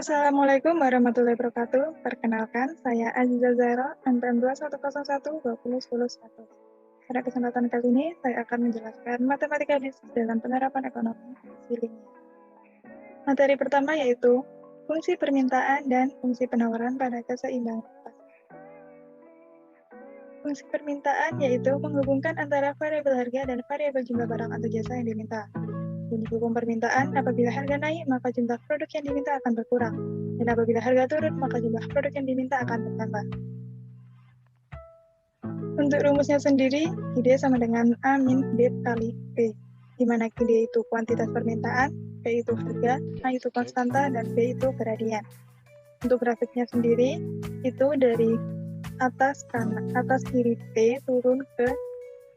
Assalamualaikum warahmatullahi wabarakatuh. Perkenalkan, saya Aziza Zahra, NPM 2101-2011. Pada kesempatan kali ini, saya akan menjelaskan matematika dalam penerapan ekonomi linier. Materi pertama yaitu fungsi permintaan dan fungsi penawaran pada keseimbangan pasar. Fungsi permintaan yaitu menghubungkan antara variabel harga dan variabel jumlah barang atau jasa yang diminta. Bunyi hukum permintaan, apabila harga naik, maka jumlah produk yang diminta akan berkurang. Dan apabila harga turun, maka jumlah produk yang diminta akan bertambah. Untuk rumusnya sendiri, QD sama dengan A min B kali P, di mana QD itu kuantitas permintaan, P itu harga, A itu konstanta, dan B itu gradien. Untuk grafiknya sendiri, itu dari atas kiri P turun ke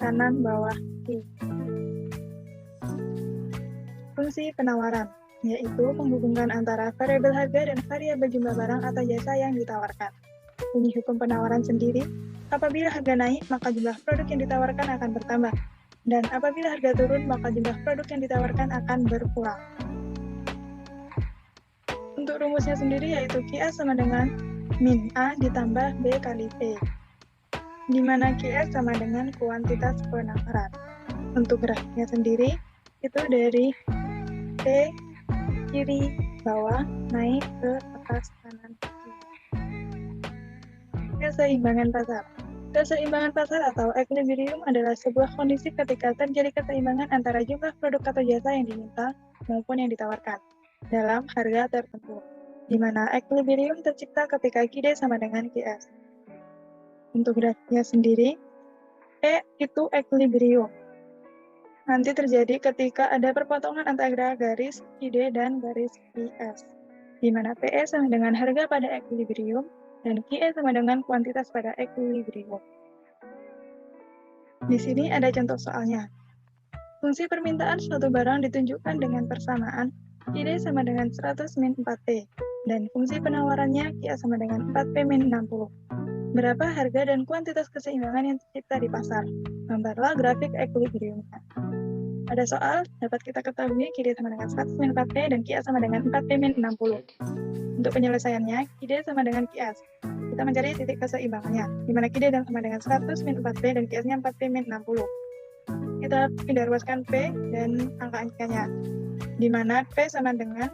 kanan bawah I. Fungsi penawaran, yaitu menghubungkan antara variabel harga dan variabel jumlah barang atau jasa yang ditawarkan. Bunyi hukum penawaran sendiri, apabila harga naik, maka jumlah produk yang ditawarkan akan bertambah. Dan apabila harga turun, maka jumlah produk yang ditawarkan akan berkurang. Untuk rumusnya sendiri yaitu QA sama dengan min A ditambah B kali P, di mana QA sama dengan kuantitas penawaran. Untuk grafiknya sendiri, itu dari P kiri bawah naik ke atas kanan kiri. Keseimbangan pasar. Keseimbangan pasar atau equilibrium adalah sebuah kondisi ketika terjadi keseimbangan antara jumlah produk atau jasa yang diminta maupun yang ditawarkan dalam harga tertentu, di mana equilibrium tercipta ketika QD sama dengan QS. Untuk grafiknya sendiri, E itu equilibrium. Nanti terjadi ketika ada perpotongan antara garis QD dan garis QS, di mana PE sama dengan harga pada equilibrium dan QE sama dengan kuantitas pada equilibrium. Di sini ada contoh soalnya. Fungsi permintaan suatu barang ditunjukkan dengan persamaan QD sama dengan 100 min 4P, dan fungsi penawarannya QA sama dengan 4P min 60. Berapa harga dan kuantitas keseimbangan yang tercipta di pasar? Gambarlah grafik equilibriumnya. Pada soal, dapat kita ketahui QD sama dengan 100 min 4P dan QA sama dengan 4P min 60. Untuk penyelesaiannya, QD sama dengan QS. Kita mencari titik keseimbangannya, di mana QD sama dengan 100 min 4P dan QS-nya 4P min 60. Kita pindah ruaskan P dan angka-angkanya, di mana P sama dengan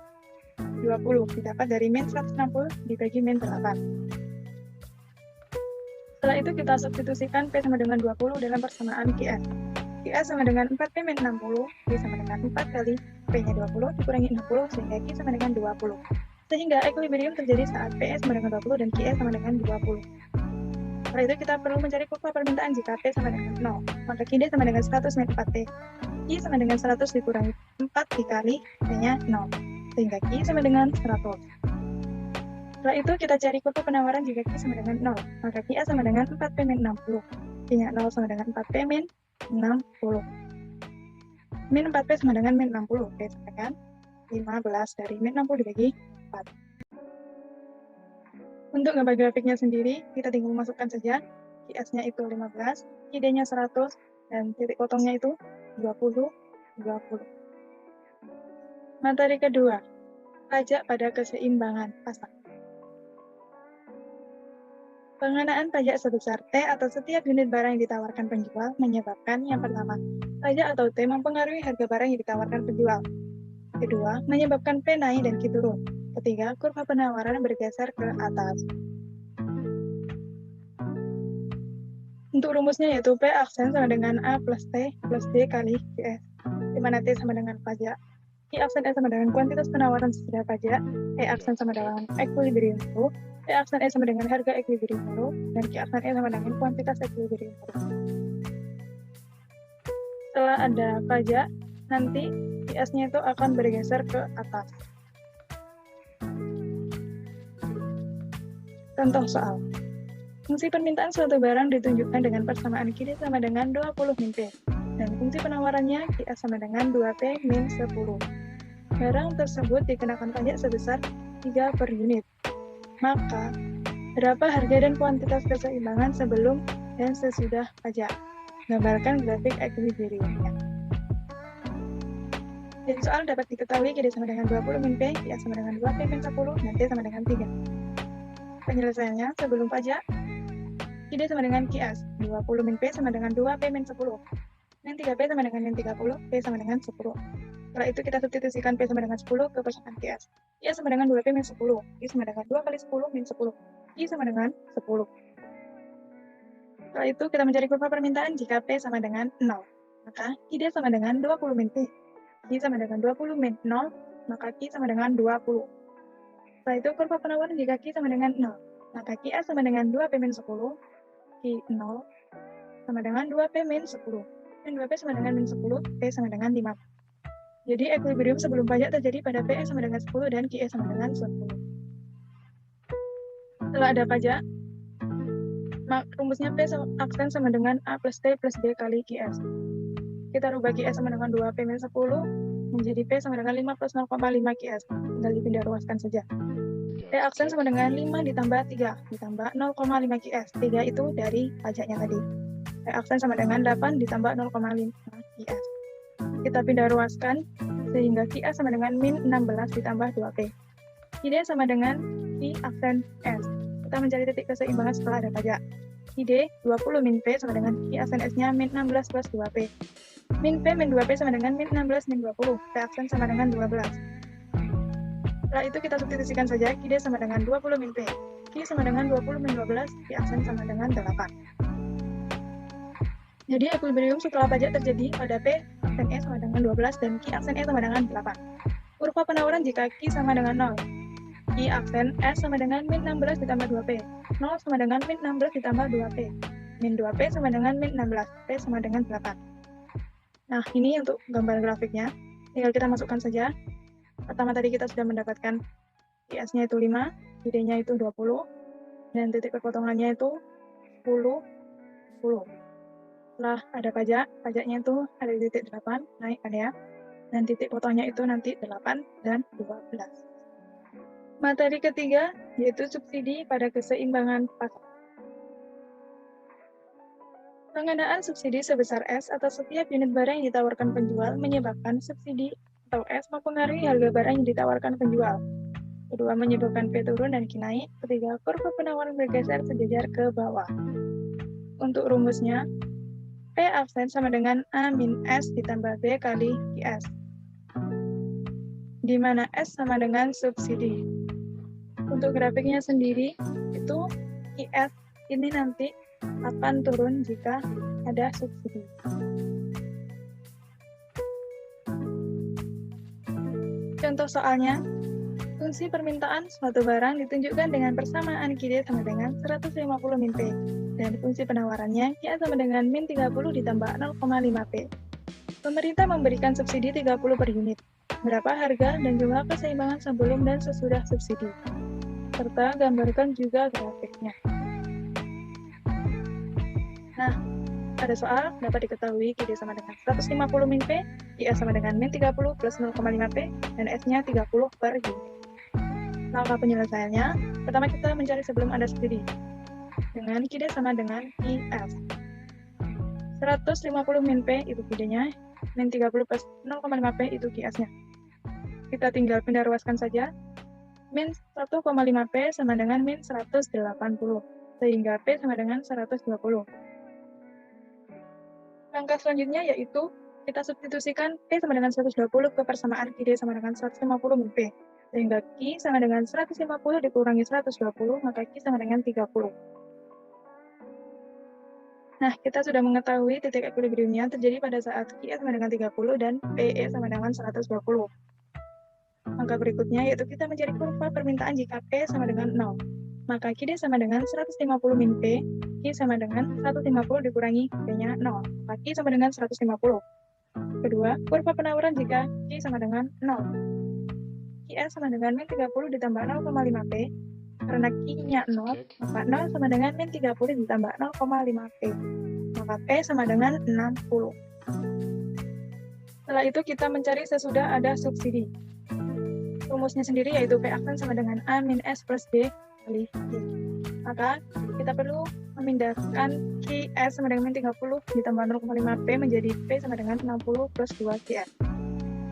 20, didapat dari min 160 dibagi min 8. Setelah itu kita substitusikan P sama dengan 20 dalam persamaan QS. QS sama dengan 4P min 60, Q sama dengan 4 kali P-nya 20 dikurangi 60, sehingga Q sama dengan 20. Sehingga equilibrium terjadi saat P sama dengan 20 dan QS sama dengan 20. Setelah itu kita perlu mencari kurva permintaan jika P sama dengan 0. Maka QD sama dengan 100 min 4P. Q sama dengan 100 dikurangi 4 dikali P-nya 0. Sehingga Q sama dengan 100. Setelah itu kita cari kurva penawaran jika Q sama dengan 0. Maka QA sama dengan 4P min 60. Q-nya 0 sama dengan 4P min 60. Min 4P sama dengan min 60. P sama dengan 15 dari min 60 dibagi 4. Untuk gambar grafiknya sendiri, kita tinggal memasukkan saja QS-nya itu 15, QD-nya 100, dan titik potongnya itu 20, 20. Materi kedua, pajak pada keseimbangan pasar. Pengenaan pajak sebesar T atau setiap unit barang yang ditawarkan penjual menyebabkan yang pertama, pajak atau T mempengaruhi harga barang yang ditawarkan penjual. Kedua, menyebabkan P naik dan Q turun. Ketiga, kurva penawaran bergeser ke atas. Untuk rumusnya yaitu P aksen sama dengan A plus T plus D kali QS, di mana T sama dengan pajak, Q aksen E sama dengan kuantitas penawaran sesudah pajak, E aksen sama dengan equilibrium baru, P aksen E sama dengan harga equilibrium baru, dan Q aksen E sama dengan kuantitas equilibrium baru. Setelah ada pajak, nanti QS-nya itu akan bergeser ke atas. Contoh soal. Fungsi permintaan suatu barang ditunjukkan dengan persamaan QD sama dengan 20 min P, dan fungsi penawarannya QS sama dengan 2P min 10. Barang tersebut dikenakan pajak sebesar 3 per unit. Maka, berapa harga dan kuantitas keseimbangan sebelum dan sesudah pajak? Gambarkan grafik equilibriumnya. Dari soal dapat diketahui QD sama dengan 20 min P, QA sama dengan 2P min 10, dan T sama dengan 3. Penyelesaiannya sebelum pajak, QD sama dengan QS, 20 min P sama dengan 2P min 10. Min 3P sama dengan min 30, P sama dengan 10. Setelah itu kita substitusikan P sama dengan 10 ke persamaan QS. QS sama dengan 2P min 10, I sama dengan 2 kali 10 min 10, I sama dengan 10. Setelah itu kita mencari kurva permintaan jika P sama dengan 0. Maka QD sama dengan 20 min P. Q sama dengan 20 min 0, maka Q sama dengan 20. Setelah itu kurva penawaran jika Q sama dengan 0, maka QS sama dengan 2P min 10, Q 0 sama dengan 2P min 10. Dan 2P sama dengan min 10, P sama dengan 5. Jadi equilibrium sebelum pajak terjadi pada P sama dengan 10 dan QE sama dengan 10. Setelah ada pajak, rumusnya P aksen sama dengan A plus T plus D kali QS. Kita rubah QS sama dengan 2P min 10 menjadi P sama dengan 5 plus 0,5 QS. Tinggal dipindah ruaskan saja. P aksen sama dengan 5 ditambah 3 ditambah 0,5 QS. 3 itu dari pajaknya tadi. P aksen sama dengan 8 ditambah 0,5 QS. Kita pindah ruaskan sehingga QS sama dengan min 16 ditambah 2P. QD sama dengan Q aksen S. Kita mencari titik keseimbangan setelah ada pajak. QD 20 min P sama dengan Q aksen S-nya min 16 plus 2P. Min P min 2P sama dengan min 16 min 20. P aksen sama dengan 12. Setelah itu kita substitusikan saja QD sama dengan 20 min P. Q sama dengan 20 min 12, Q aksen sama dengan 8. Jadi equilibrium setelah pajak terjadi pada P aksen E sama dengan 12 dan Q aksen E sama dengan 8. Kurva penawaran jika Q sama dengan 0. Q aksen S sama dengan min 16 ditambah 2P. 0 sama dengan min 16 ditambah 2P. Min 2P sama dengan min 16. P sama dengan 8. Nah, ini untuk gambar grafiknya. Tinggal kita masukkan saja. Pertama tadi kita sudah mendapatkan QS-nya itu 5, QD-nya itu 20, dan titik perpotongannya itu 10, 10. Setelah ada pajak, pajaknya itu ada di titik 8, naik kan ya. Dan titik potongnya itu nanti 8 dan 12. Materi ketiga, yaitu subsidi pada keseimbangan pasar. Pengenaan subsidi sebesar S atas setiap unit barang yang ditawarkan penjual menyebabkan subsidi atau S mempengaruhi harga barang yang ditawarkan penjual. Kedua, menyebabkan P turun dan Q naik. Ketiga, kurva penawaran bergeser sejajar ke bawah. Untuk rumusnya, P aksen sama dengan A min S ditambah B kali QS. Di mana S sama dengan subsidi. Untuk grafiknya sendiri, itu QS ini nanti akan turun jika ada subsidi. Contoh soalnya, fungsi permintaan suatu barang ditunjukkan dengan persamaan QD sama dengan 150 min P, dan fungsi penawarannya QA sama dengan min 30 ditambah 0,5 P. Pemerintah memberikan subsidi 30 per unit. Berapa harga dan jumlah keseimbangan sebelum dan sesudah subsidi. Serta gambarkan juga grafiknya. Nah, pada soal dapat diketahui QD sama dengan 150 min P, QA sama dengan min 30 plus 0,5 P, dan S-nya 30 per unit. Langkah penyelesaiannya, pertama kita mencari sebelum ada subsidi. Dengan QD sama dengan IS. 150 min P itu QD-nya, min 30 plus 0,5 P itu QS-nya. Kita tinggal pindah ruaskan saja. Min 1,5 P sama dengan min 180, sehingga P sama dengan 120. Langkah selanjutnya yaitu kita substitusikan P sama dengan 120 ke persamaan QD sama dengan 150 min P. Sehingga Q sama dengan 150 dikurangi 120, maka Q sama dengan 30. Nah, kita sudah mengetahui titik equilibriumnya terjadi pada saat Q sama dengan 30 dan PE sama dengan 120. Langkah berikutnya yaitu kita mencari kurva permintaan jika P sama dengan 0. Maka QD sama dengan 150 min P, Q sama dengan 150 dikurangi P-nya 0, maka Q sama dengan 150. Kedua, kurva penawaran jika Q sama dengan 0. QS sama dengan min 30 ditambah 0,5 P, karena Q-nya 0, maka 0 sama dengan min 30 ditambah 0,5 P, maka P sama dengan 60. Setelah itu kita mencari sesudah ada subsidi. Rumusnya sendiri yaitu P aksen sama dengan A min S plus D kali Q. Maka kita perlu memindahkan QS sama dengan min 30 ditambah 0,5 P menjadi P sama dengan 60 plus 2 QS.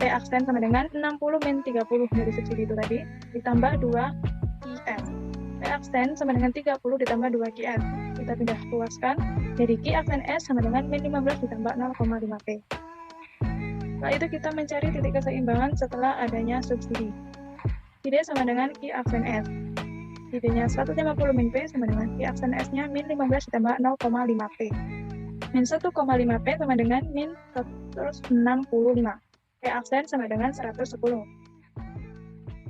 P aksen sama dengan 60 min 30 dari subsidi itu tadi, ditambah 2 QS. P aksen sama dengan 30 ditambah 2 QS. Kita pindah luaskan, jadi Q aksen S sama dengan min 15 ditambah 0,5 P. Setelah itu kita mencari titik keseimbangan setelah adanya subsidi. Q sama dengan Q aksen S. Q-nya 150 min P sama dengan Q aksen S-nya min 15 ditambah 0,5 P. Min 1,5 P sama dengan min 165. P aksen sama dengan 110.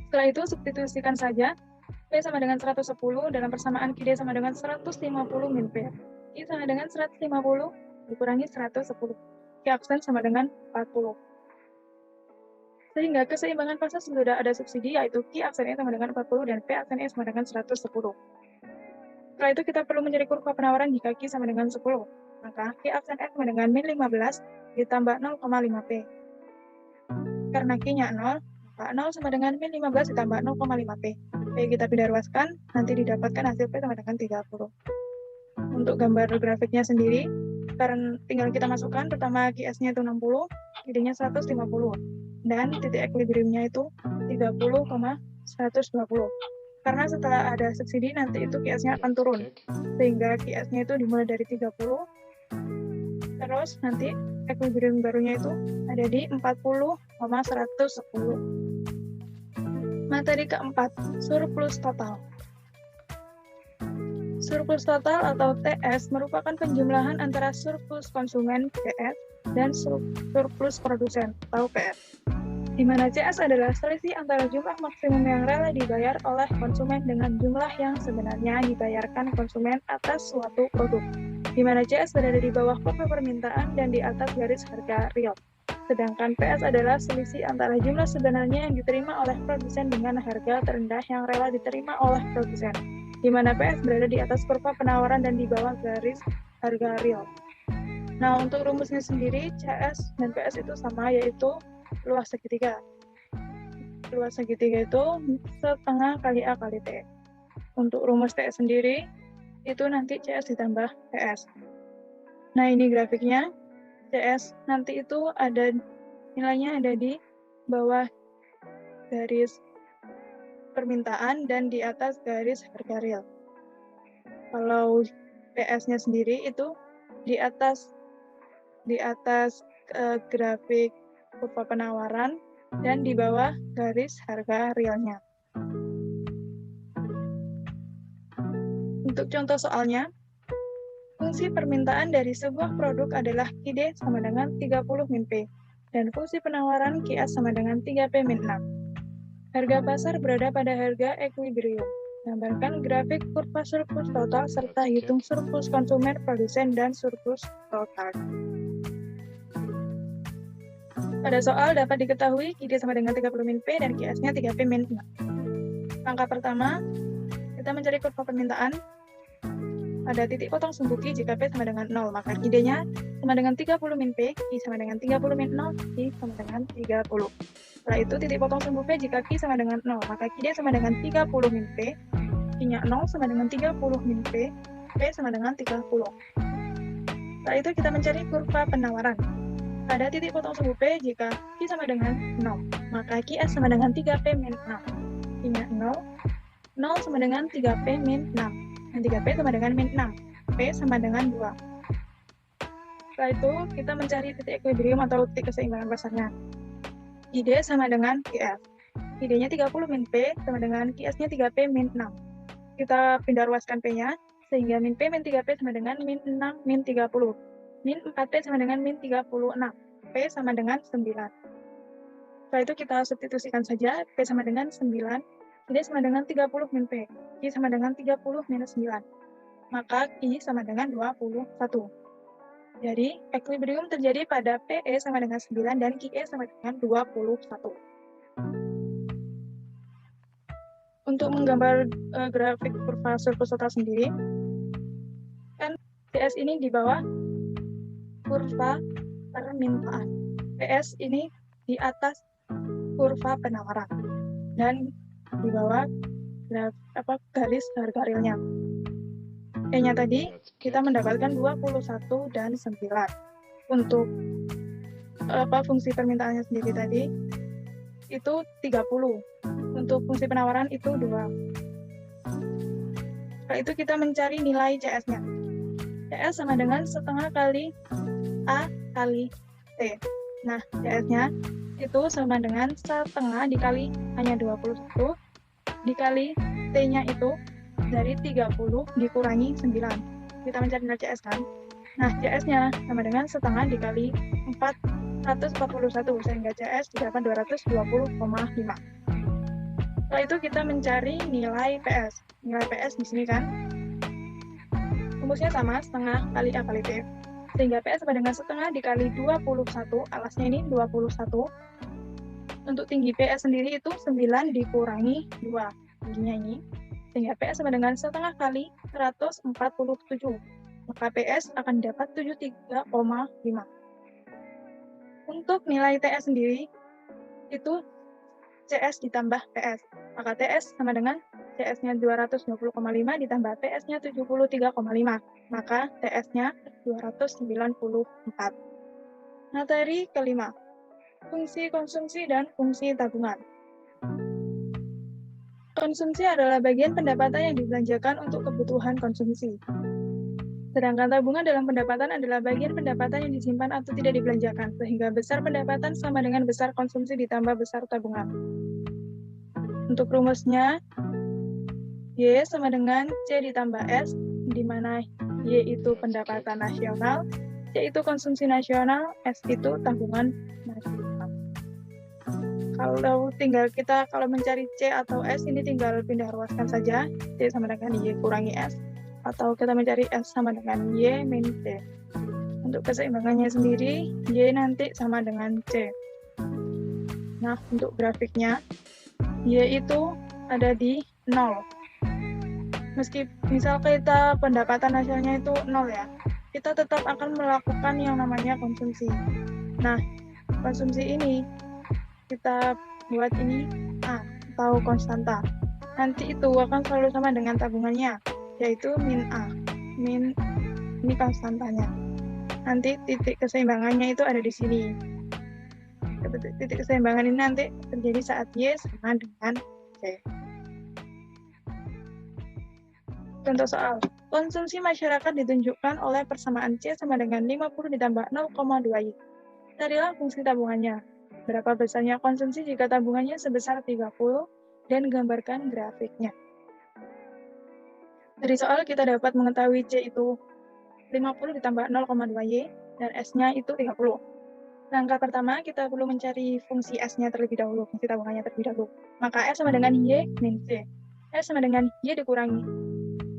Setelah itu substitusikan saja. P sama dengan 110 dalam persamaan Q sama dengan 150 min P. Q sama dengan 150 dikurangi 110. Q aksen sama dengan 40. Sehingga keseimbangan fase sudah ada subsidi, yaitu Q aksen E sama dengan 40 dan P aksen E sama dengan 110. Setelah itu kita perlu mencari kurva penawaran jika Q sama dengan 10. Maka Q aksen E sama dengan min 15 ditambah 0,5 P. Karena Q-nya 0, maka 0 sama dengan min 15 ditambah 0,5 P. P kita pindah ruaskan, nanti didapatkan hasil P sama dengan 30. Untuk gambar grafiknya sendiri, karena tinggal kita masukkan, pertama QS-nya itu 60, Q-nya 150. Dan titik equilibriumnya itu 30,120. Karena setelah ada subsidi nanti itu QS-nya akan turun, sehingga QS-nya itu dimulai dari 30, terus nanti equilibrium barunya itu ada di 40,110. Materi keempat, surplus total. Surplus total atau TS merupakan penjumlahan antara surplus konsumen PS dan surplus produsen atau PS, di mana CS adalah selisih antara jumlah maksimum yang rela dibayar oleh konsumen dengan jumlah yang sebenarnya dibayarkan konsumen atas suatu produk, di mana CS berada di bawah kurva permintaan dan di atas garis harga real. Sedangkan PS adalah selisih antara jumlah sebenarnya yang diterima oleh produsen dengan harga terendah yang rela diterima oleh produsen, di mana PS berada di atas kurva penawaran dan di bawah garis harga real. Nah, untuk rumusnya sendiri, CS dan PS itu sama, yaitu luas segitiga. Luas segitiga itu setengah kali A kali T. Untuk rumus T sendiri, itu nanti CS ditambah PS. Nah, ini grafiknya. CS nanti itu ada nilainya ada di bawah garis permintaan dan di atas garis harga real. Kalau PS-nya sendiri itu di atas grafik kurva penawaran dan di bawah garis harga realnya. Untuk contoh soalnya, fungsi permintaan dari sebuah produk adalah QD sama dengan 30 min P, dan fungsi penawaran QS sama dengan 3P min 6. Harga pasar berada pada harga equilibrium. Gambarkan grafik kurva surplus total serta hitung surplus konsumen, produsen, dan surplus total. Pada soal dapat diketahui QD sama dengan 30 min P dan QS-nya 3P min 6. Langkah pertama, kita mencari kurva permintaan. Pada titik potong sumbu Q jika P sama dengan 0, maka QD-nya sama dengan 30 min P, Q sama dengan 30 min 0, Q sama dengan 30. Setelah itu titik potong sumbu P jika Q sama dengan 0, maka QD sama dengan 30 min P, Q-nya 0 sama dengan 30 min P, P sama dengan 30. Setelah itu kita mencari kurva penawaran. Pada titik potong sumbu P jika Q sama dengan 0, maka QS sama dengan 3P min 6. Q-nya 0, 0 sama dengan 3P min 6. Dan 3P sama dengan min 6, P sama dengan 2. Setelah itu, kita mencari titik equilibrium atau titik keseimbangan pasarnya. QD sama dengan QS. QD-nya 30 min P sama dengan QS-nya 3P min 6. Kita pindah ruaskan P-nya, sehingga min P min 3P sama dengan min 6 min 30. Min 4P sama dengan min 36. P sama dengan 9. Setelah itu kita substitusikan saja, P sama dengan 9. Q sama dengan 30 min P, Q sama dengan 30 minus 9. Maka Q sama dengan 21. Jadi, equilibrium terjadi pada PE sama dengan 9 dan QE sama dengan 21. Untuk menggambar grafik kurva surplus total sendiri, kan PS ini di bawah kurva permintaan. PS ini di atas kurva penawaran. Dan di bawah garis harga realnya. E-nya tadi kita mendapatkan 21 dan 9. Untuk fungsi permintaannya sendiri tadi itu 30. Untuk fungsi penawaran itu 2. Setelah itu kita mencari nilai CS-nya. CS sama dengan setengah kali A kali T. Nah, CS-nya itu sama dengan setengah dikali hanya 21 dikali T-nya itu dari 30 dikurangi 9. Kita mencari nilai CS kan? Nah, CS-nya sama dengan setengah dikali 441 sehingga CS didapat 220,5. Setelah itu kita mencari nilai PS. Nilai PS di sini kan rumusnya sama, setengah kali A kali T. Sehingga PS sama dengan setengah dikali 21, alasnya ini 21. Untuk tinggi PS sendiri itu 9 dikurangi 2, tingginya ini. Sehingga PS sama dengan setengah kali 147. Maka PS akan dapat 73,5. Untuk nilai TS sendiri, itu CS ditambah PS. Maka TS sama dengan CS-nya 220,5 ditambah PS-nya 73,5. Maka TS-nya 294. Materi kelima, fungsi konsumsi dan fungsi tabungan. Konsumsi adalah bagian pendapatan yang dibelanjakan untuk kebutuhan konsumsi. Sedangkan tabungan dalam pendapatan adalah bagian pendapatan yang disimpan atau tidak dibelanjakan, sehingga besar pendapatan sama dengan besar konsumsi ditambah besar tabungan. Untuk rumusnya, Y sama dengan C ditambah S, di mana Y itu pendapatan nasional, C itu konsumsi nasional, S itu tabungan nasional. Kalau mencari C atau S, ini tinggal pindah ruaskan saja, C sama dengan Y kurangi S, atau kita mencari S sama dengan Y min C. Untuk keseimbangannya sendiri, Y nanti sama dengan C. Nah, untuk grafiknya, Y itu ada di 0. Meski misal kita pendapatan nasionalnya itu 0 ya, kita tetap akan melakukan yang namanya konsumsi. Nah, konsumsi ini kita buat ini A atau konstanta. Nanti itu akan selalu sama dengan tabungannya, yaitu min A. Min ini konstantanya. Nanti titik keseimbangannya itu ada di sini. Titik keseimbangan ini nanti terjadi saat Y sama dengan C. Contoh soal, konsumsi masyarakat ditunjukkan oleh persamaan C sama dengan 50 ditambah 0,2Y. Carilah fungsi tabungannya. Berapa besarnya konsumsi jika tabungannya sebesar 30 dan gambarkan grafiknya. Dari soal kita dapat mengetahui C itu 50 ditambah 0,2Y dan S-nya itu 30. Langkah pertama, kita perlu mencari fungsi S-nya terlebih dahulu, fungsi tabungannya terlebih dahulu. Maka S sama dengan Y min C. S sama dengan Y dikurangi.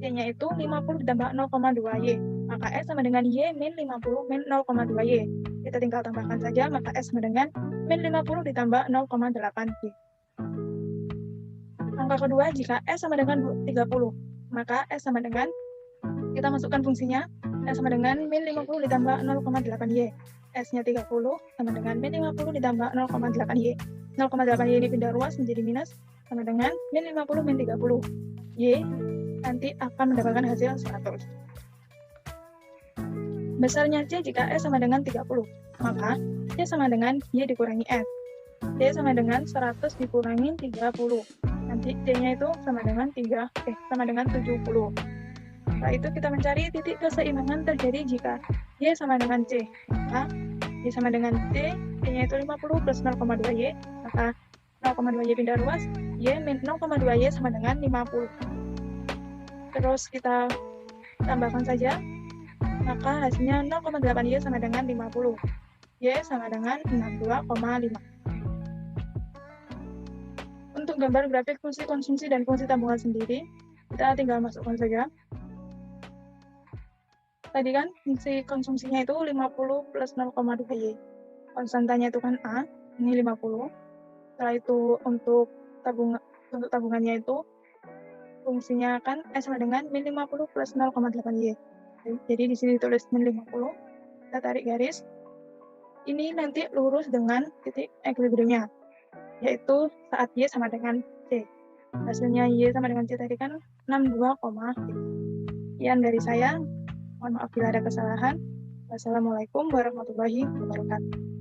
C-nya itu 50 ditambah 0,2Y. Maka S sama dengan Y min 50 min 0,2Y. Kita tinggal tambahkan saja, maka S sama dengan min 50 ditambah 0,8Y. Angka kedua, jika S sama dengan 30, maka S sama dengan, kita masukkan fungsinya, S sama dengan min 50 ditambah 0,8Y. S-nya 30 sama dengan min 50 ditambah 0,8Y. 0,8Y ini pindah ruas menjadi minus, sama dengan min 50 min 30. Y nanti akan mendapatkan hasil 100. Besarnya C jika S sama dengan 30, maka C sama dengan Y dikurangi S. C sama dengan 100 dikurangi 30. Nanti C-nya itu sama dengan 70. Setelah itu kita mencari titik keseimbangan terjadi jika Y sama dengan C. Maka Y sama dengan C, C-nya itu 50 plus 0,2Y, maka 0,2Y pindah ruas, Y min 0,2Y sama dengan 50. Terus kita tambahkan saja, maka hasilnya 0,8Y sama dengan 50. Y sama dengan 62,5. Untuk gambar grafik fungsi konsumsi dan fungsi tabungan sendiri, kita tinggal masukkan saja. Tadi kan fungsi konsumsinya itu 50 plus 0,2Y. Konstantanya itu kan A, ini 50. Setelah itu untuk tabungannya itu fungsinya kan S sama dengan min 50 plus 0,8Y. Jadi di sini ditulis min 50. Kita tarik garis. Ini nanti lurus dengan titik equilibriumnya, yaitu saat Y sama dengan C. Hasilnya Y sama dengan C tadi kan 62,5. Sekian dari saya. Mohon maaf bila ada kesalahan. Wassalamualaikum warahmatullahi wabarakatuh.